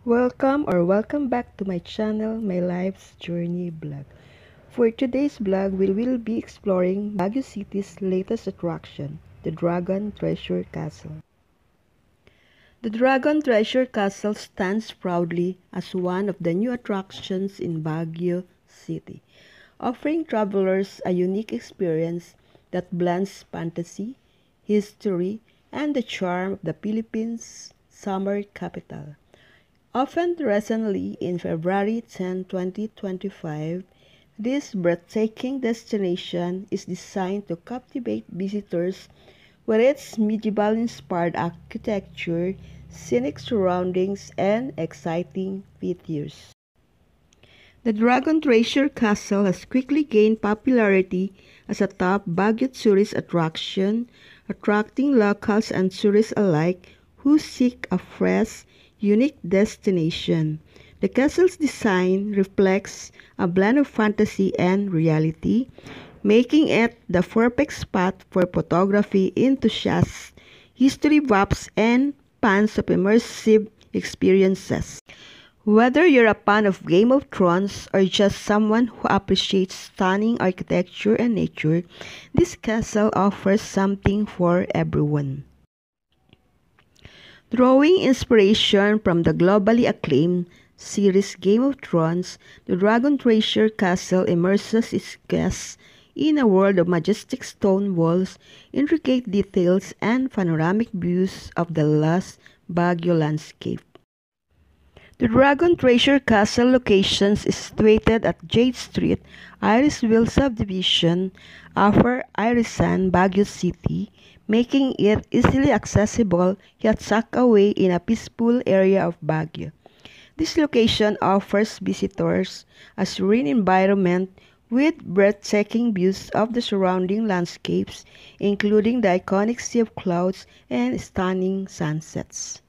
Welcome back to my channel, My Life's Journey Vlog. For today's vlog, we will be exploring Baguio City's latest attraction, the Dragon Treasure Castle. The Dragon Treasure Castle stands proudly as one of the new attractions in Baguio City, offering travelers a unique experience that blends fantasy, history, and the charm of the Philippines' summer capital. Opened recently in February 10, 2025, this breathtaking destination is designed to captivate visitors with its medieval-inspired architecture, scenic surroundings, and exciting features. The Dragon Treasure Castle has quickly gained popularity as a top Baguio tourist attraction, attracting locals and tourists alike who seek a fresh, unique destination. The castle's design reflects a blend of fantasy and reality, making it the perfect spot for photography enthusiasts, history buffs, and fans of immersive experiences. Whether you're a fan of Game of Thrones or just someone who appreciates stunning architecture and nature, this castle offers something for everyone. Drawing inspiration from the globally acclaimed series Game of Thrones, the Dragon Treasure Castle immerses its guests in a world of majestic stone walls, intricate details, and panoramic views of the lush Baguio landscape. The Dragon Treasure Castle location is situated at Jade Street, Irisville Subdivision, Upper Irisan, Baguio City, making it easily accessible yet tucked away in a peaceful area of Baguio. This location offers visitors a serene environment with breathtaking views of the surrounding landscapes, including the iconic Sea of Clouds and stunning sunsets.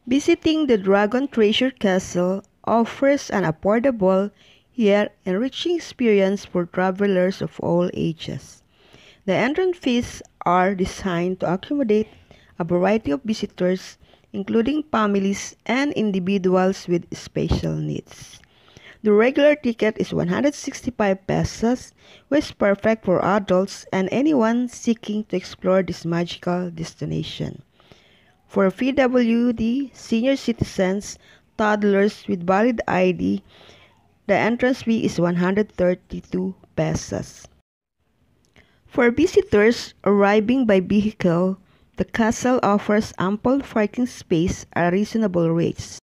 Visiting the Dragon Treasure Castle offers an affordable yet enriching experience for travelers of all ages. The entrance fees are designed to accommodate a variety of visitors, including families and individuals with special needs. The regular ticket is 165 pesos, which is perfect for adults and anyone seeking to explore this magical destination. For PWD senior citizens, toddlers with valid ID, the entrance fee is 132 pesos. For visitors arriving by vehicle, the castle offers ample parking space at reasonable rates.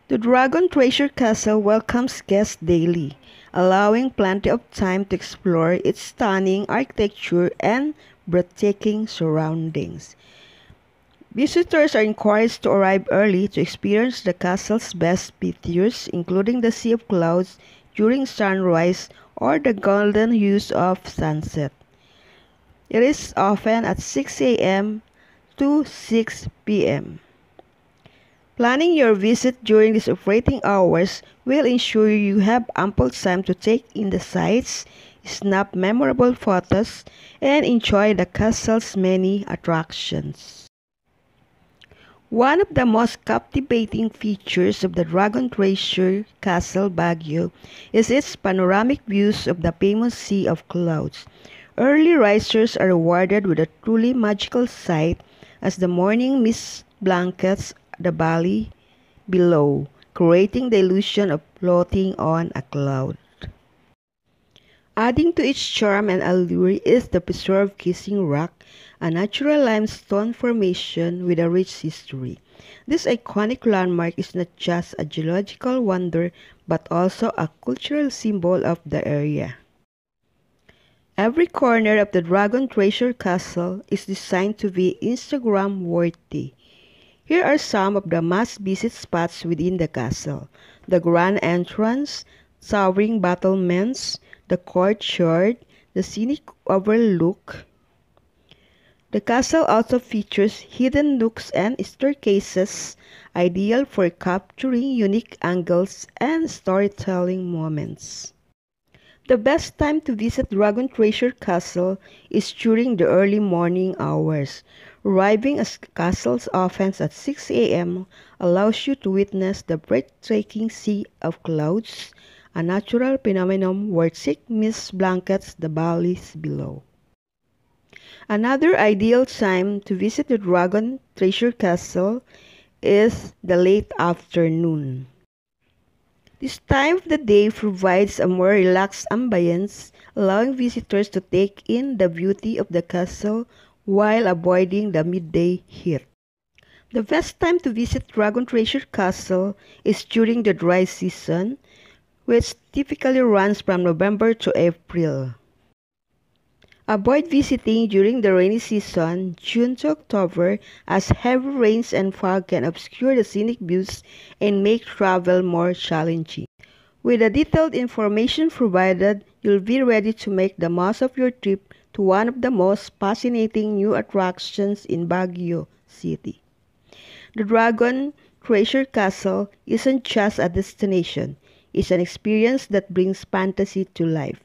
The Dragon Treasure Castle welcomes guests daily, allowing plenty of time to explore its stunning architecture and breathtaking surroundings. Visitors are encouraged to arrive early to experience the castle's best features, including the Sea of Clouds during sunrise or the golden hues of sunset. It is open at 6 a.m. to 6 p.m. Planning your visit during these operating hours will ensure you have ample time to take in the sights, snap memorable photos, and enjoy the castle's many attractions. One of the most captivating features of the Dragon Treasure Castle Baguio is its panoramic views of the famous Sea of Clouds. Early risers are rewarded with a truly magical sight as the morning mist blankets the valley below, creating the illusion of floating on a cloud. Adding to its charm and allure is the preserved Kissing Rock, a natural limestone formation with a rich history. This iconic landmark is not just a geological wonder but also a cultural symbol of the area. Every corner of the Dragon Treasure Castle is designed to be Instagram-worthy. Here are some of the must-visit spots within the castle: the grand entrance, towering battlements, the courtyard, the scenic overlook. The castle also features hidden nooks and staircases, ideal for capturing unique angles and storytelling moments. The best time to visit Dragon Treasure Castle is during the early morning hours. Arriving at castles often at 6 a.m. allows you to witness the breathtaking sea of clouds, a natural phenomenon where thick mist blankets the valleys below. Another ideal time to visit the Dragon Treasure Castle is the late afternoon. This time of the day provides a more relaxed ambience, allowing visitors to take in the beauty of the castle while avoiding the midday heat. The best time to visit Dragon Treasure Castle is during the dry season, which typically runs from November to April. Avoid visiting during the rainy season, June to October, as heavy rains and fog can obscure the scenic views and make travel more challenging. With the detailed information provided, you'll be ready to make the most of your trip to one of the most fascinating new attractions in Baguio City. The Dragon Treasure Castle isn't just a destination, it's an experience that brings fantasy to life.